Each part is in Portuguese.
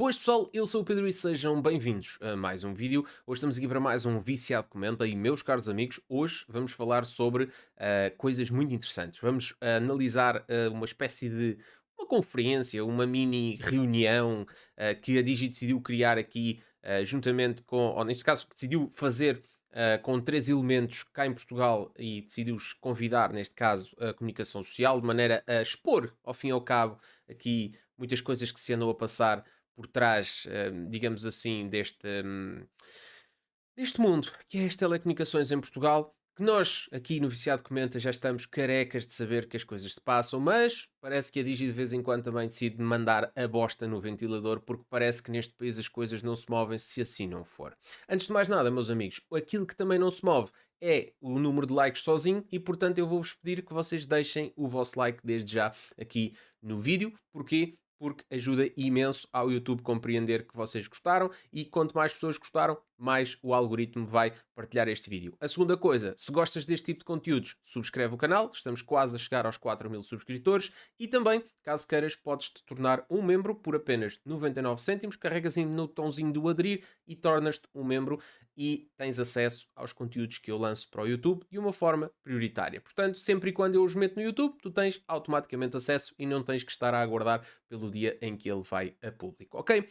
Boas pessoal, eu sou o Pedro e sejam bem-vindos a mais um vídeo. Hoje estamos aqui para mais um Viciado Comenta e meus caros amigos, hoje vamos falar sobre coisas muito interessantes. Vamos analisar uma espécie de uma conferência, uma mini reunião que a Digi decidiu criar aqui juntamente com, ou neste caso, que decidiu fazer com três elementos cá em Portugal e decidiu-os convidar, neste caso, a comunicação social, de maneira a expor, ao fim e ao cabo, aqui muitas coisas que se andam a passar por trás, digamos assim, deste mundo, que é as telecomunicações em Portugal, que nós aqui no Viciado Comenta já estamos carecas de saber que as coisas se passam, mas parece que a Digi de vez em quando também decide mandar a bosta no ventilador, porque parece que neste país as coisas não se movem se assim não for. Antes de mais nada, meus amigos, aquilo que também não se move é o número de likes sozinho e, portanto, eu vou-vos pedir que vocês deixem o vosso like desde já aqui no vídeo. Porquê? Porque ajuda imenso ao YouTube compreender que vocês gostaram e quanto mais pessoas gostaram, mais o algoritmo vai partilhar este vídeo. A segunda coisa, se gostas deste tipo de conteúdos, subscreve o canal, estamos quase a chegar aos 4.000 subscritores e também, caso queiras, podes-te tornar um membro por apenas 99 cêntimos, carregas no botãozinho do aderir e tornas-te um membro e tens acesso aos conteúdos que eu lanço para o YouTube de uma forma prioritária. Portanto, sempre e quando eu os meto no YouTube, tu tens automaticamente acesso e não tens que estar a aguardar pelo dia em que ele vai a público, ok?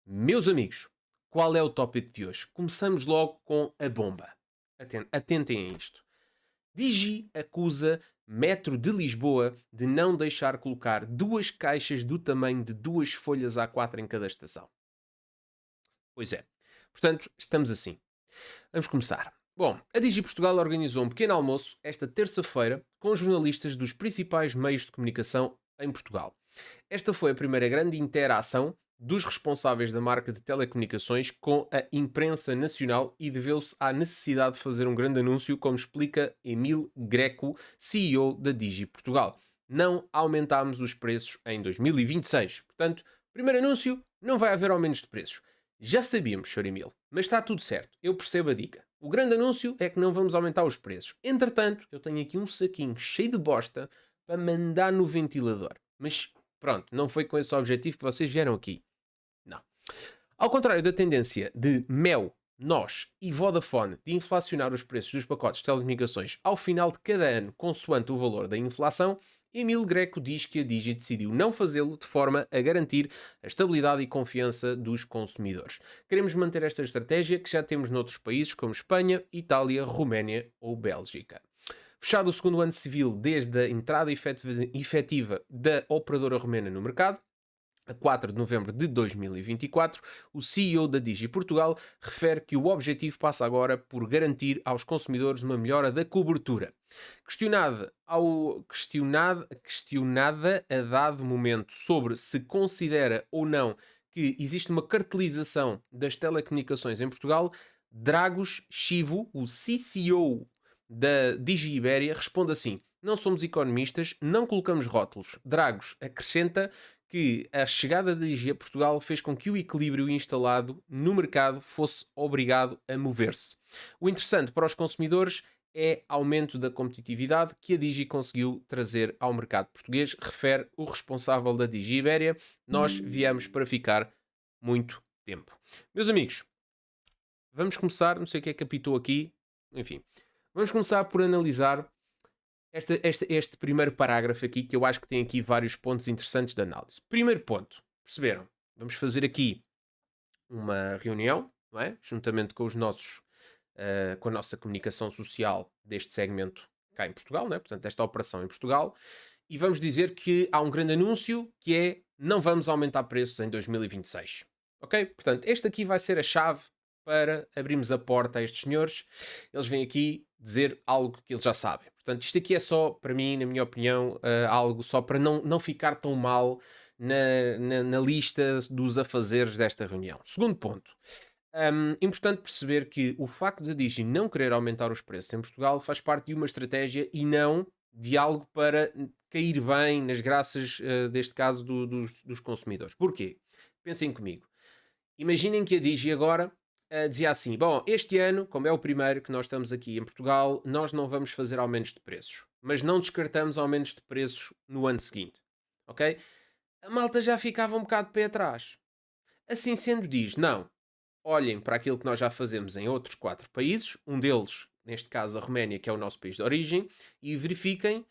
Meus amigos, qual é o tópico de hoje? Começamos logo com a bomba. Atentem a isto. Digi acusa Metro de Lisboa de não deixar colocar duas caixas do tamanho de duas folhas A4 em cada estação. Pois é. Portanto, estamos assim. Vamos começar. Bom, a Digi Portugal organizou um pequeno almoço esta terça-feira com jornalistas dos principais meios de comunicação em Portugal. Esta foi a primeira grande interação dos responsáveis da marca de telecomunicações com a imprensa nacional e deveu-se à necessidade de fazer um grande anúncio, como explica Emil Greco, CEO da Digi Portugal. Não aumentámos os preços em 2026. Portanto, primeiro anúncio, não vai haver aumentos de preços. Já sabíamos, Sr. Emil, mas está tudo certo. Eu percebo a dica. O grande anúncio é que não vamos aumentar os preços. Entretanto, eu tenho aqui um saquinho cheio de bosta para mandar no ventilador. Mas pronto, não foi com esse objetivo que vocês vieram aqui. Não. Ao contrário da tendência de Mel, Nós e Vodafone de inflacionar os preços dos pacotes de telecomunicações ao final de cada ano, consoante o valor da inflação, Emil Greco diz que a Digi decidiu não fazê-lo de forma a garantir a estabilidade e confiança dos consumidores. Queremos manter esta estratégia que já temos noutros países como Espanha, Itália, Roménia ou Bélgica. Fechado o segundo ano civil desde a entrada efetiva da operadora romena no mercado, a 4 de novembro de 2024, o CEO da Digi Portugal refere que o objetivo passa agora por garantir aos consumidores uma melhora da cobertura. Questionada a dado momento sobre se considera ou não que existe uma cartelização das telecomunicações em Portugal, Dragos Chivo, o CCO da Digi Ibéria, responde assim: não somos economistas, não colocamos rótulos. Dragos acrescenta que a chegada da Digi a Portugal fez com que o equilíbrio instalado no mercado fosse obrigado a mover-se. O interessante para os consumidores é aumento da competitividade que a Digi conseguiu trazer ao mercado português, refere o responsável da Digi Ibéria. Nós viemos para ficar muito tempo. Meus amigos, vamos começar, não sei o que é que apitou aqui, enfim, vamos começar por analisar este primeiro parágrafo aqui, que eu acho que tem aqui vários pontos interessantes de análise. Primeiro ponto, perceberam? Vamos fazer aqui uma reunião, não é? Juntamente com os nossos, com a nossa comunicação social deste segmento cá em Portugal, não é? Portanto, esta operação em Portugal, e vamos dizer que há um grande anúncio que é: não vamos aumentar preços em 2026. Ok? Portanto, este aqui vai ser a chave para abrirmos a porta a estes senhores. Eles vêm aqui dizer algo que eles já sabem. Portanto, isto aqui é só, para mim, na minha opinião, algo só para não ficar tão mal na lista dos afazeres desta reunião. Segundo ponto. Importante perceber que o facto da Digi não querer aumentar os preços em Portugal faz parte de uma estratégia e não de algo para cair bem nas graças, deste caso, dos consumidores. Porquê? Pensem comigo. Imaginem que a Digi agora dizia assim: bom, este ano, como é o primeiro que nós estamos aqui em Portugal, nós não vamos fazer aumentos de preços, mas não descartamos aumentos de preços no ano seguinte, ok? A malta já ficava um bocado de pé atrás. Assim sendo, diz: não, olhem para aquilo que nós já fazemos em outros 4 países, um deles, neste caso a Roménia, que é o nosso país de origem, e verifiquem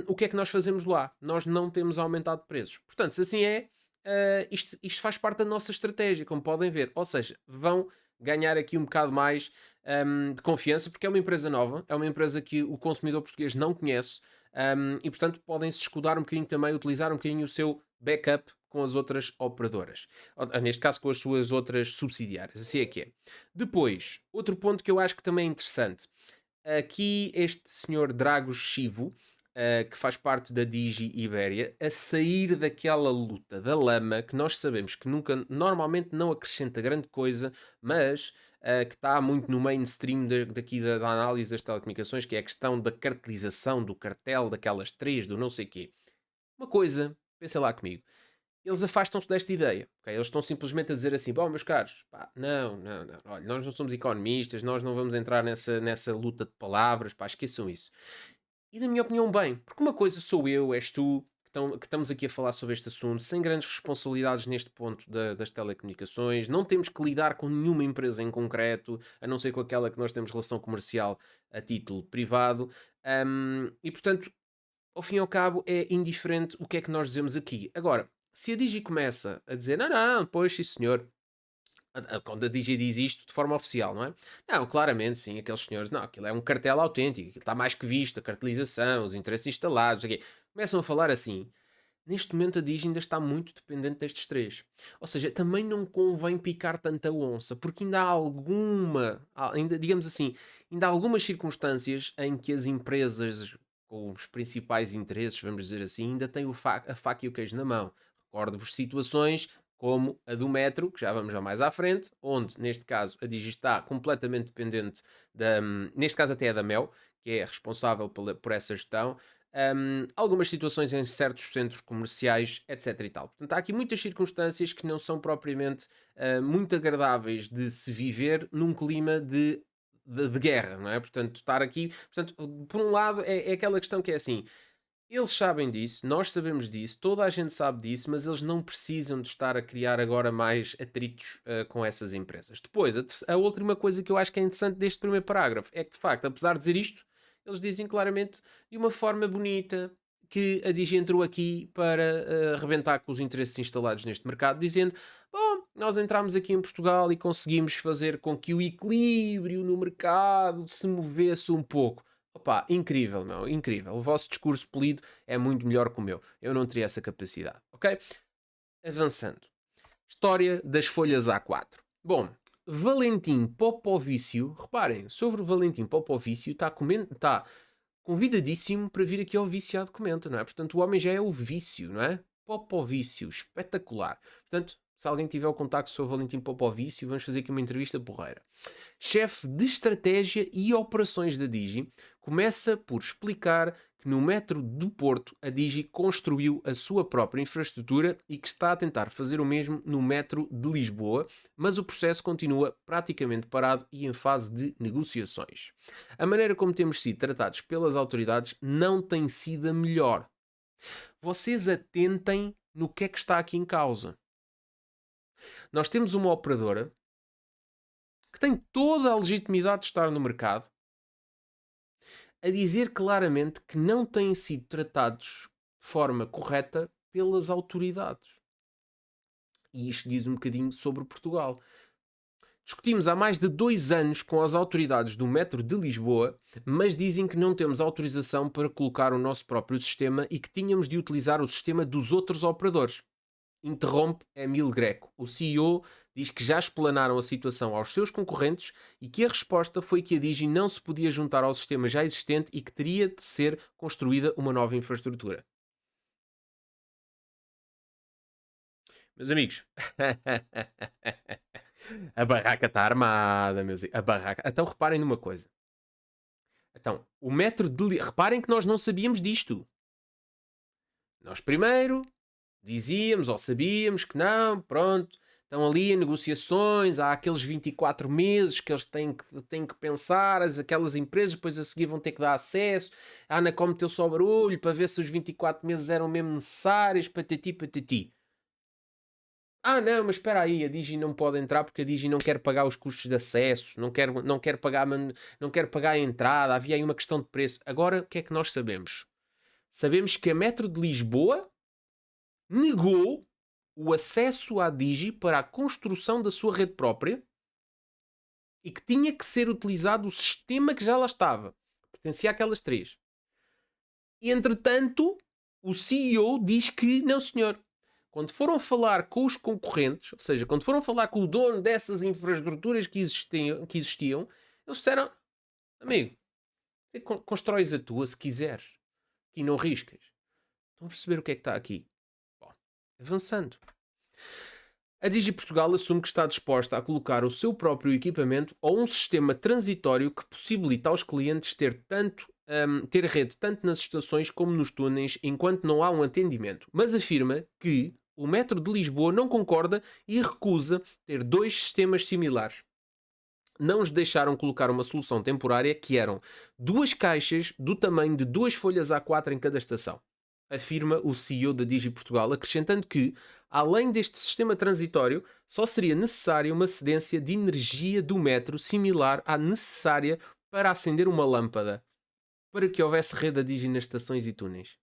o que é que nós fazemos lá. Nós não temos aumentado preços. Portanto, se assim é, isto faz parte da nossa estratégia, como podem ver. Ou seja, vão ganhar aqui um bocado mais de confiança, porque é uma empresa nova, é uma empresa que o consumidor português não conhece, e portanto podem-se escudar um bocadinho também, utilizar um bocadinho o seu backup com as outras operadoras. Neste caso com as suas outras subsidiárias. Assim é que é. Depois, outro ponto que eu acho que também é interessante. Aqui este senhor Dragos Chivo, que faz parte da Digi Ibéria, a sair daquela luta da lama que nós sabemos que nunca, normalmente não acrescenta grande coisa, mas que está muito no mainstream daqui da análise das telecomunicações, que é a questão da cartelização, do cartel, daquelas três, do não sei quê. Uma coisa, pensem lá comigo, eles afastam-se desta ideia. Okay? Eles estão simplesmente a dizer assim: bom, meus caros, pá, não, olha, nós não somos economistas, nós não vamos entrar nessa luta de palavras, pá, esqueçam isso. E na minha opinião, bem, porque uma coisa sou eu, és tu, que estamos aqui a falar sobre este assunto, sem grandes responsabilidades neste ponto das telecomunicações, não temos que lidar com nenhuma empresa em concreto, a não ser com aquela que nós temos relação comercial a título privado, e portanto ao fim e ao cabo, é indiferente o que é que nós dizemos aqui. Agora, se a Digi começa a dizer, não, pois sim senhor, quando a Digi diz isto de forma oficial, não é? Não, claramente, sim, aqueles senhores, não, aquilo é um cartel autêntico, aquilo está mais que visto, a cartelização, os interesses instalados, aqui. Começam a falar assim. Neste momento a Digi ainda está muito dependente destes três. Ou seja, também não convém picar tanta onça, porque ainda há ainda, digamos assim, ainda há algumas circunstâncias em que as empresas com os principais interesses, vamos dizer assim, ainda têm a faca e o queijo na mão. Recordo-vos situações como a do metro, que já vamos já mais à frente, onde, neste caso, a Digi está completamente dependente neste caso até é da Mel, que é responsável por essa gestão, algumas situações em certos centros comerciais, etc e tal. Portanto, há aqui muitas circunstâncias que não são propriamente muito agradáveis de se viver num clima de guerra, não é? Portanto, estar aqui... Portanto, por um lado, é aquela questão que é assim... Eles sabem disso, nós sabemos disso, toda a gente sabe disso, mas eles não precisam de estar a criar agora mais atritos com essas empresas. Depois, a última coisa que eu acho que é interessante deste primeiro parágrafo é que, de facto, apesar de dizer isto, eles dizem claramente de uma forma bonita que a Digi entrou aqui para arrebentar com os interesses instalados neste mercado, dizendo: bom, nós entramos aqui em Portugal e conseguimos fazer com que o equilíbrio no mercado se movesse um pouco. Opa, incrível, meu, incrível. O vosso discurso polido é muito melhor que o meu. Eu não teria essa capacidade, ok? Avançando. História das folhas A4. Bom, Valentim Popovício, reparem, sobre o Valentim Popovício está convidadíssimo para vir aqui ao Viciado Comenta, não é? Portanto, o homem já é o vício, não é? Popovício, espetacular. Portanto, se alguém tiver o contacto sobre o Valentim Popovício, vamos fazer aqui uma entrevista porreira. Chefe de estratégia e operações da Digi, começa por explicar que no metro do Porto a Digi construiu a sua própria infraestrutura e que está a tentar fazer o mesmo no metro de Lisboa, mas o processo continua praticamente parado e em fase de negociações. A maneira como temos sido tratados pelas autoridades não tem sido a melhor. Vocês atentem no que é que está aqui em causa. Nós temos uma operadora que tem toda a legitimidade de estar no mercado, a dizer claramente que não têm sido tratados de forma correta pelas autoridades. E isto diz um bocadinho sobre Portugal. Discutimos há mais de 2 anos com as autoridades do metro de Lisboa, mas dizem que não temos autorização para colocar o nosso próprio sistema e que tínhamos de utilizar o sistema dos outros operadores. Interrompe Emil Greco. O CEO diz que já explanaram a situação aos seus concorrentes e que a resposta foi que a Digi não se podia juntar ao sistema já existente e que teria de ser construída uma nova infraestrutura. Meus amigos, a barraca está armada, meus amigos. A barraca. Então reparem numa coisa. Então, o metro de... Reparem que nós não sabíamos disto. Nós primeiro dizíamos ou sabíamos que não, pronto, estão ali em negociações, há aqueles 24 meses que eles têm que pensar, aquelas empresas depois a seguir vão ter que dar acesso, a Anacom meteu só barulho para ver se os 24 meses eram mesmo necessários, patati patati. Ah, não, mas espera aí, a Digi não pode entrar porque a Digi não quer pagar os custos de acesso, não quer pagar, não quer pagar a entrada, havia aí uma questão de preço. Agora, o que é que nós sabemos? Sabemos que a Metro de Lisboa negou o acesso à Digi para a construção da sua rede própria e que tinha que ser utilizado o sistema que já lá estava. Pertencia àquelas três. E, entretanto, o CEO diz que não, senhor. Quando foram falar com os concorrentes, ou seja, quando foram falar com o dono dessas infraestruturas que existiam, eles disseram: amigo, você constróis a tua se quiseres e não riscas. Estão a perceber o que é que está aqui? Bom, avançando. A Digi Portugal assume que está disposta a colocar o seu próprio equipamento ou um sistema transitório que possibilita aos clientes ter rede tanto nas estações como nos túneis enquanto não há um atendimento, mas afirma que o Metro de Lisboa não concorda e recusa ter dois sistemas similares. Não os deixaram colocar uma solução temporária que eram duas caixas do tamanho de duas folhas A4 em cada estação, afirma o CEO da Digi Portugal, acrescentando que, além deste sistema transitório, só seria necessária uma cedência de energia do metro similar à necessária para acender uma lâmpada, para que houvesse rede a Digi nas estações e túneis.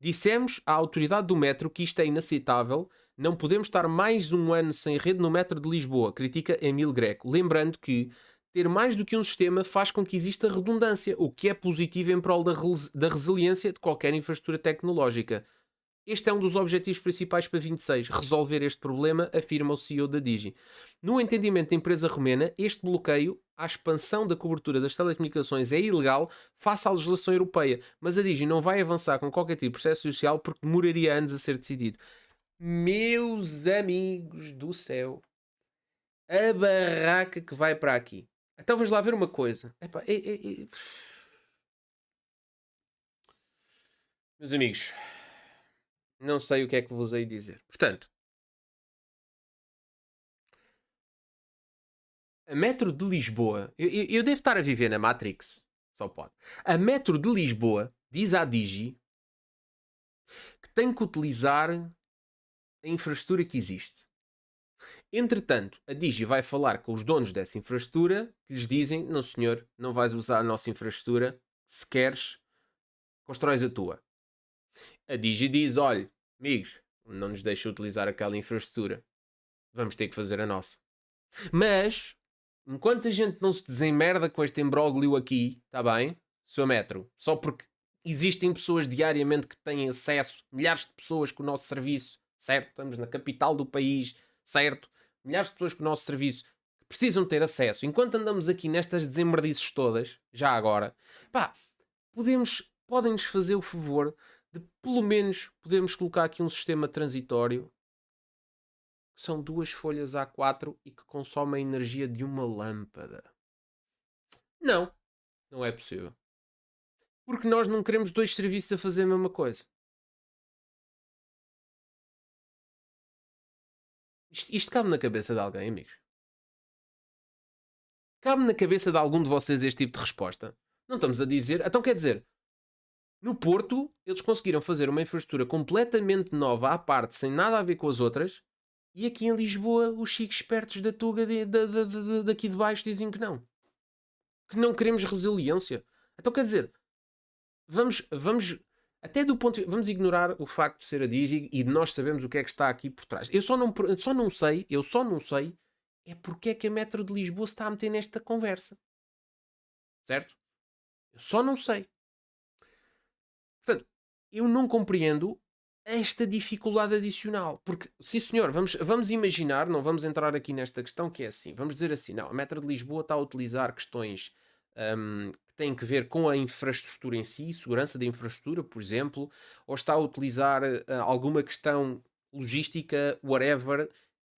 Dissemos à autoridade do metro que isto é inaceitável, não podemos estar mais um ano sem rede no metro de Lisboa, critica Emil Greco, lembrando que ter mais do que um sistema faz com que exista redundância, o que é positivo em prol da resiliência de qualquer infraestrutura tecnológica. Este é um dos objetivos principais para 26, resolver este problema, afirma o CEO da Digi. No entendimento da empresa romena, este bloqueio à expansão da cobertura das telecomunicações é ilegal face à legislação europeia, mas a Digi não vai avançar com qualquer tipo de processo social porque demoraria anos a ser decidido. Meus amigos do céu, a barraca que vai para aqui. Então vamos lá ver uma coisa. Epá, Meus amigos, não sei o que é que vos hei dizer. Portanto, a Metro de Lisboa, eu devo estar a viver na Matrix, só pode. A Metro de Lisboa diz à Digi que tem que utilizar a infraestrutura que existe. Entretanto, a Digi vai falar com os donos dessa infraestrutura que lhes dizem: não, senhor, não vais usar a nossa infraestrutura. Se queres, constróis a tua. A Digi diz: olha, amigos, não nos deixa utilizar aquela infraestrutura. Vamos ter que fazer a nossa. Mas, enquanto a gente não se desemmerda com este imbróglio aqui, está bem? Seu metro, só porque existem pessoas diariamente que têm acesso, milhares de pessoas com o nosso serviço, certo? Estamos na capital do país, certo? Milhares de pessoas com o nosso serviço que precisam ter acesso. Enquanto andamos aqui nestas desemmerdices todas, já agora, pá, podem-nos fazer o favor de pelo menos podermos colocar aqui um sistema transitório que são duas folhas A4 e que consomem a energia de uma lâmpada. Não, não é possível. Porque nós não queremos dois serviços a fazer a mesma coisa. Isto cabe na cabeça de alguém, amigos? Cabe na cabeça de algum de vocês este tipo de resposta? Não estamos a dizer. Então quer dizer, no Porto, eles conseguiram fazer uma infraestrutura completamente nova à parte, sem nada a ver com as outras, e aqui em Lisboa, os chicos espertos da Tuga daqui de baixo dizem que não. Que não queremos resiliência. Então quer dizer, vamos até do ponto vamos ignorar o facto de ser a Digi e de nós sabermos o que é que está aqui por trás. Eu só não sei é porque é que a Metro de Lisboa se está a meter nesta conversa. Certo? Eu só não sei. Portanto, eu não compreendo esta dificuldade adicional. Porque, sim senhor, vamos imaginar, não vamos entrar aqui nesta questão que é assim, vamos dizer assim, não, a Metro de Lisboa está a utilizar questões que têm que ver com a infraestrutura em si, segurança da infraestrutura, por exemplo, ou está a utilizar alguma questão logística, whatever,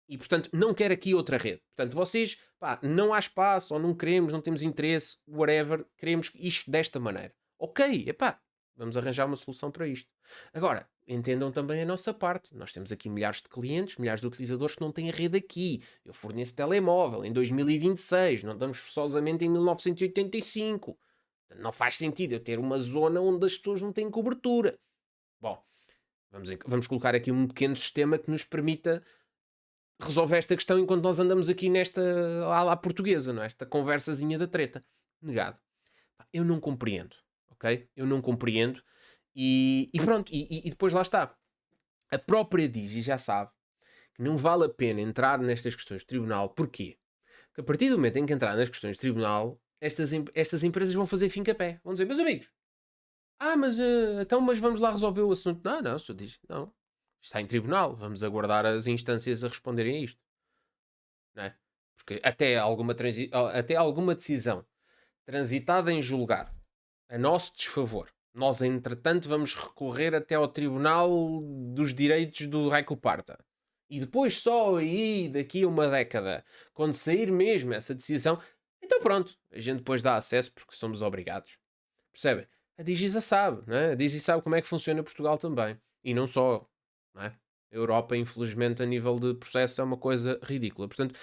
e portanto não quer aqui outra rede. Portanto, vocês, pá, não há espaço, ou não queremos, não temos interesse, whatever, queremos isto desta maneira. Ok, epá, vamos arranjar uma solução para isto. Agora, entendam também a nossa parte. Nós temos aqui milhares de clientes, milhares de utilizadores que não têm a rede aqui. Eu forneço telemóvel em 2026, não estamos forçosamente em 1985. Não faz sentido eu ter uma zona onde as pessoas não têm cobertura. Bom, vamos colocar aqui um pequeno sistema que nos permita resolve esta questão enquanto nós andamos aqui nesta ala portuguesa, não é? Esta conversazinha da treta. Negado. Eu não compreendo, ok? Eu não compreendo. E pronto, e depois lá está. A própria Digi já sabe que não vale a pena entrar nestas questões de tribunal. Porquê? Porque a partir do momento em que entrar nas questões de tribunal, estas empresas vão fazer fim-capé. Vão dizer, meus amigos, mas vamos lá resolver o assunto. Não, só diz, não. Está em tribunal, vamos aguardar as instâncias a responderem a isto. Não é? Porque até alguma decisão transitada em julgar a nosso desfavor, nós entretanto vamos recorrer até ao Tribunal dos Direitos do Raico Parta. E depois só aí, daqui a uma década, quando sair mesmo essa decisão, então pronto, a gente depois dá acesso porque somos obrigados. Percebem? A Digisa sabe, não é? A Digi sabe como é que funciona Portugal também. E não só, não é? A Europa, infelizmente, a nível de processo é uma coisa ridícula. Portanto,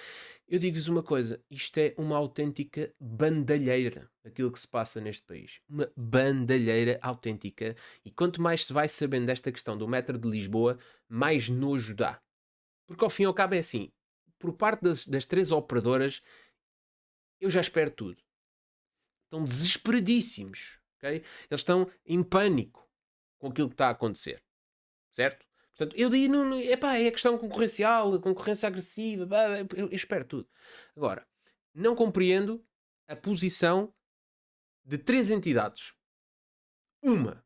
eu digo-vos uma coisa, isto é uma autêntica bandalheira, aquilo que se passa neste país. Uma bandalheira autêntica. E quanto mais se vai sabendo desta questão do metro de Lisboa, mais nojo dá. Porque ao fim e ao cabo é assim, por parte das três operadoras, eu já espero tudo. Estão desesperadíssimos, ok? Eles estão em pânico com aquilo que está a acontecer, certo? Portanto, eu digo, é a questão concorrencial, a concorrência agressiva, eu espero tudo. Agora, não compreendo a posição de três entidades. Uma,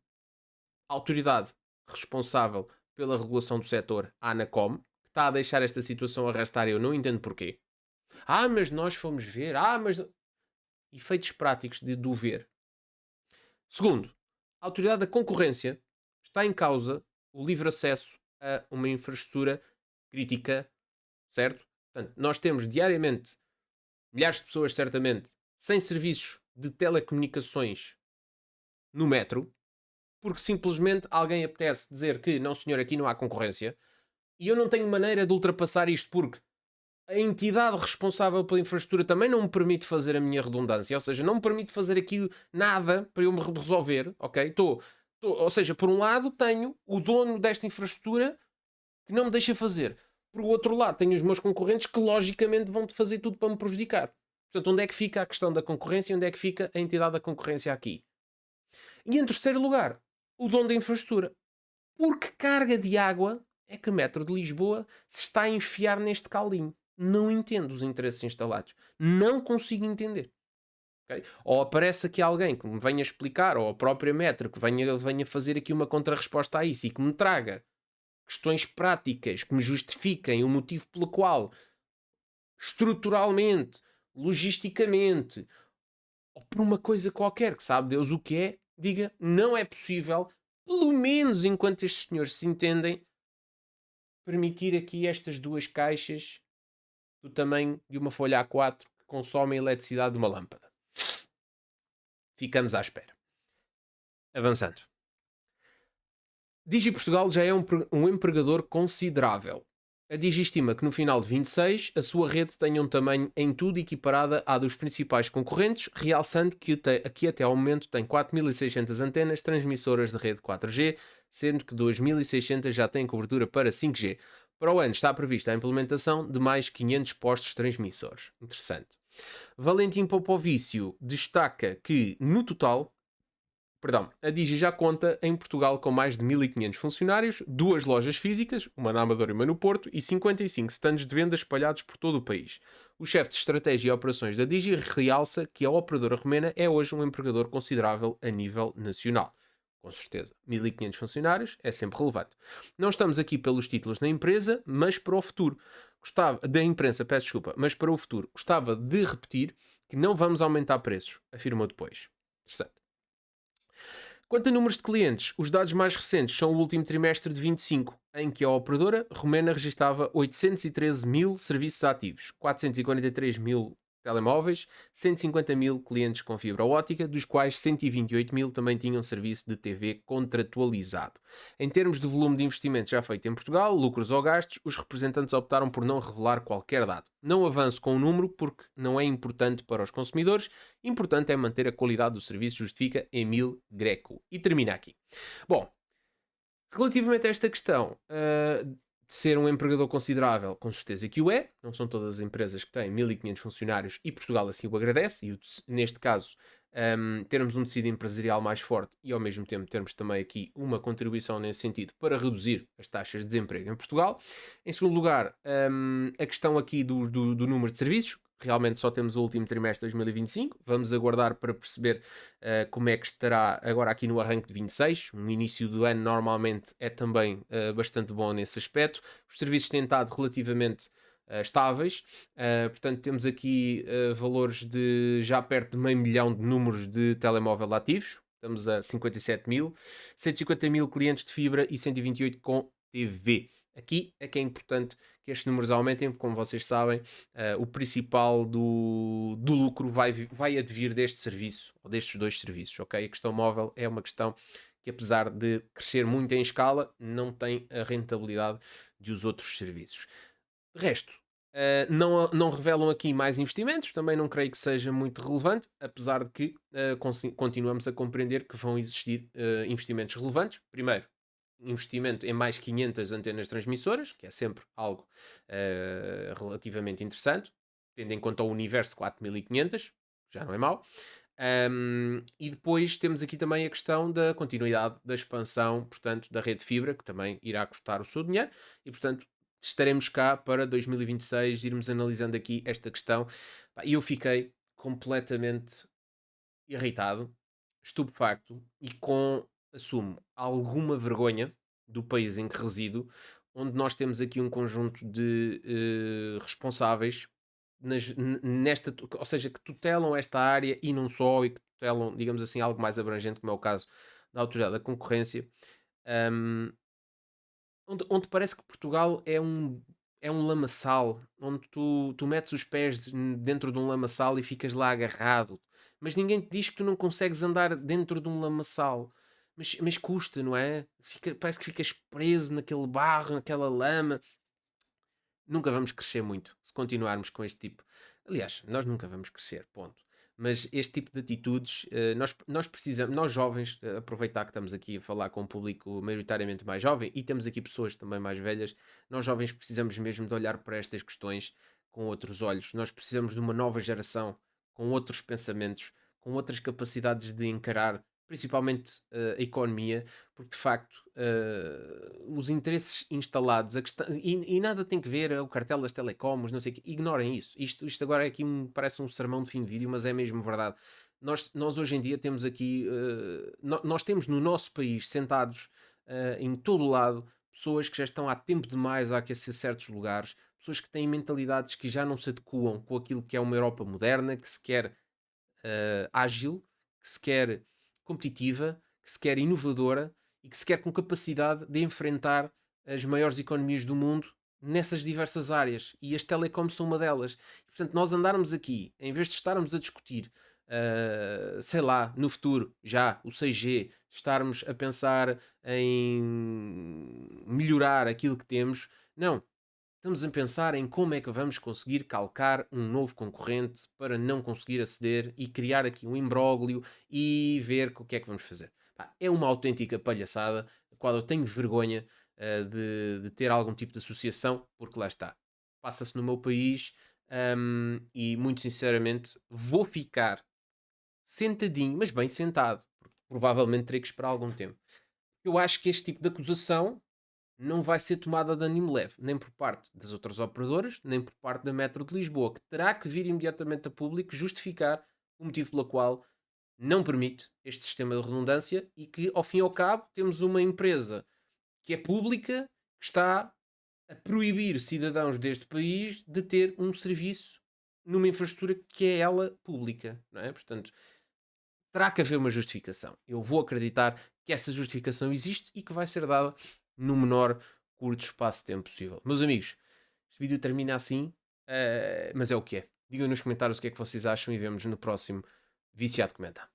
a autoridade responsável pela regulação do setor, a Anacom, que está a deixar esta situação arrastar e eu não entendo porquê. Mas nós fomos ver, mas... Efeitos práticos de o ver. Segundo, a autoridade da concorrência está em causa o livre acesso a uma infraestrutura crítica, certo? Portanto, nós temos diariamente milhares de pessoas, certamente, sem serviços de telecomunicações no metro, porque simplesmente alguém apetece dizer que, não senhor, aqui não há concorrência, e eu não tenho maneira de ultrapassar isto porque a entidade responsável pela infraestrutura também não me permite fazer a minha redundância, ou seja, não me permite fazer aqui nada para eu me resolver, ok? Ou seja, por um lado tenho o dono desta infraestrutura que não me deixa fazer. Por outro lado, tenho os meus concorrentes que logicamente vão fazer tudo para me prejudicar. Portanto, onde é que fica a questão da concorrência e onde é que fica a entidade da concorrência aqui? E em terceiro lugar, o dono da infraestrutura. Por que carga de água é que o metro de Lisboa se está a enfiar neste caldinho? Não entendo os interesses instalados. Não consigo entender. Okay? Ou aparece aqui alguém que me venha explicar, ou a própria Metro que venha fazer aqui uma contrarresposta a isso e que me traga questões práticas que me justifiquem o motivo pelo qual, estruturalmente, logisticamente, ou por uma coisa qualquer que sabe Deus o que é, diga, não é possível, pelo menos enquanto estes senhores se entendem, permitir aqui estas duas caixas do tamanho de uma folha A4 que consomem a eletricidade de uma lâmpada. Ficamos à espera. Avançando. Digi Portugal já é um empregador considerável. A Digi estima que no final de 26 a sua rede tenha um tamanho em tudo equiparada à dos principais concorrentes, realçando que até ao momento tem 4.600 antenas transmissoras de rede 4G, sendo que 2.600 já têm cobertura para 5G. Para o ano está prevista a implementação de mais 500 postos transmissores. Interessante. Valentim Popovício destaca que, no total, a Digi já conta em Portugal com mais de 1.500 funcionários, 2 lojas físicas, uma na Amadora e uma no Porto, e 55 stands de venda espalhados por todo o país. O chefe de estratégia e operações da Digi realça que a operadora romena é hoje um empregador considerável a nível nacional. Com certeza, 1.500 funcionários é sempre relevante. Não estamos aqui pelos títulos da empresa, mas para o futuro. Da imprensa, peço desculpa, mas para o futuro. Gostava de repetir que não vamos aumentar preços, afirmou depois. Interessante. Quanto a números de clientes, os dados mais recentes são o último trimestre de 25, em que a operadora romena registava 813 mil serviços ativos, 443 mil telemóveis, 150 mil clientes com fibra óptica, dos quais 128 mil também tinham serviço de TV contratualizado. Em termos de volume de investimento já feito em Portugal, lucros ou gastos, os representantes optaram por não revelar qualquer dado. Não avanço com o número porque não é importante para os consumidores, importante é manter a qualidade do serviço, justifica Emil Greco. E termina aqui. Bom, relativamente a esta questão ser um empregador considerável, com certeza que o é. Não são todas as empresas que têm 1500 funcionários e Portugal assim o agradece. E neste caso, termos um tecido empresarial mais forte e ao mesmo tempo termos também aqui uma contribuição nesse sentido para reduzir as taxas de desemprego em Portugal. Em segundo lugar, a questão aqui do número de serviços. Realmente só temos o último trimestre de 2025. Vamos aguardar para perceber como é que estará agora aqui no arranque de 26. O início do ano normalmente é também bastante bom nesse aspecto. Os serviços têm estado relativamente estáveis. Portanto, temos aqui valores de já perto de meio milhão de números de telemóvel ativos. Estamos a 57 mil, 150 mil clientes de fibra e 128 com TV. Aqui é que é importante que estes números aumentem, porque, como vocês sabem, o principal do lucro vai advir deste serviço, ou destes dois serviços, ok? A questão móvel é uma questão que, apesar de crescer muito em escala, não tem a rentabilidade de os outros serviços. De resto, não revelam aqui mais investimentos, também não creio que seja muito relevante, apesar de que continuamos a compreender que vão existir investimentos relevantes. Primeiro, investimento em mais 500 antenas transmissoras, que é sempre algo relativamente interessante, tendo em conta o universo de 4500, já não é mau. E depois temos aqui também a questão da continuidade da expansão, portanto, da rede fibra, que também irá custar o seu dinheiro, e portanto estaremos cá para 2026, irmos analisando aqui esta questão. E eu fiquei completamente irritado, estupefacto e com, assumo, alguma vergonha do país em que resido, onde nós temos aqui um conjunto de responsáveis nesta, ou seja, que tutelam esta área e não só, e que tutelam, digamos assim, algo mais abrangente, como é o caso da Autoridade da Concorrência, hum, onde parece que Portugal é um lamaçal, onde tu metes os pés dentro de um lamaçal e ficas lá agarrado. Mas ninguém te diz que tu não consegues andar dentro de um lamaçal. Mas custa, não é? Parece que ficas preso naquele barro, naquela lama. Nunca vamos crescer muito se continuarmos com este tipo. Aliás, nós nunca vamos crescer, ponto. Mas este tipo de atitudes, nós precisamos, nós jovens, aproveitar que estamos aqui a falar com um público maioritariamente mais jovem e temos aqui pessoas também mais velhas, nós jovens precisamos mesmo de olhar para estas questões com outros olhos. Nós precisamos de uma nova geração com outros pensamentos, com outras capacidades de encarar, principalmente a economia, porque de facto os interesses instalados e nada tem que ver o cartel das telecoms, não sei o quê, ignorem isso. Isto agora é aqui parece um sermão de fim de vídeo, mas é mesmo verdade. Nós hoje em dia temos aqui, nós temos no nosso país sentados em todo o lado pessoas que já estão há tempo demais a aquecer certos lugares, pessoas que têm mentalidades que já não se adequam com aquilo que é uma Europa moderna, que se quer ágil, que se quer competitiva, que se quer inovadora e que se quer com capacidade de enfrentar as maiores economias do mundo nessas diversas áreas. E as telecoms são uma delas. E, portanto, nós andarmos aqui, em vez de estarmos a discutir, sei lá, no futuro, já, o 6G, estarmos a pensar em melhorar aquilo que temos, não. Estamos a pensar em como é que vamos conseguir calcar um novo concorrente para não conseguir aceder e criar aqui um imbróglio e ver o que é que vamos fazer. Pá, é uma autêntica palhaçada, a qual eu tenho vergonha de ter algum tipo de associação, porque lá está. Passa-se no meu país e, muito sinceramente, vou ficar sentadinho, mas bem sentado, porque provavelmente terei que esperar algum tempo. Eu acho que este tipo de acusação não vai ser tomada de ânimo leve, nem por parte das outras operadoras, nem por parte da Metro de Lisboa, que terá que vir imediatamente a público justificar o motivo pelo qual não permite este sistema de redundância e que, ao fim e ao cabo, temos uma empresa que é pública, que está a proibir cidadãos deste país de ter um serviço numa infraestrutura que é ela pública, não é? Portanto, terá que haver uma justificação. Eu vou acreditar que essa justificação existe e que vai ser dada no menor curto espaço de tempo possível. Meus amigos, este vídeo termina assim, mas é o que é. Digam nos comentários o que é que vocês acham e vemos no próximo Viciado Comenta.